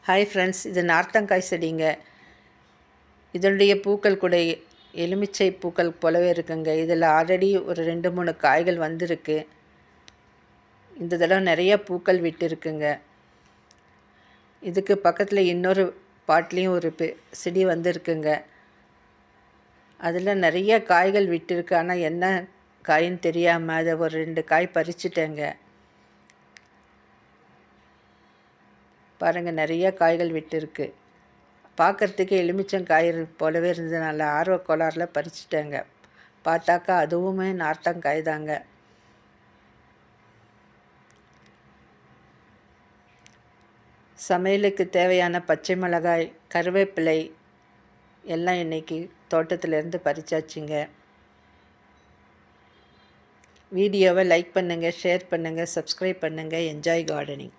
Hi friends, இது நார்த்தங்காய் செடிங்க. இதனுடைய பூக்கள் கூட எலுமிச்சை பூக்கள் போலவே இருக்குங்க. இதில் ஆல்ரெடி ஒரு 2-3 காய்கள் வந்திருக்கு. இந்த தடவை நிறைய பூக்கள் விட்டுருக்குங்க. இதுக்கு பக்கத்தில் இன்னொரு பாட்லேயும் ஒரு செடி வந்திருக்குங்க. அதில் நிறைய காய்கள் விட்டுருக்கு. ஆனால் என்ன காயின்னு தெரியாமல் அதை ஒரு 2 காய் பறிச்சிட்டேங்க. பாருங்கள், நிறைய காய்கள் விட்டுருக்கு. பார்க்குறதுக்கு எலுமிச்சங்காய் போலவே இருந்ததுனால ஆர்வ கோளாறில் பறிச்சிட்டேங்க. பார்த்தாக்கா அதுவுமே நார்த்தங்காய் தாங்க. சமையலுக்கு தேவையான பச்சை மிளகாய், கருவேப்பிலை எல்லாம் இன்றைக்கி தோட்டத்திலேருந்து பறிச்சாச்சுங்க. வீடியோவை லைக் பண்ணுங்கள், ஷேர் பண்ணுங்கள், சப்ஸ்கிரைப் பண்ணுங்கள். Enjoy gardening.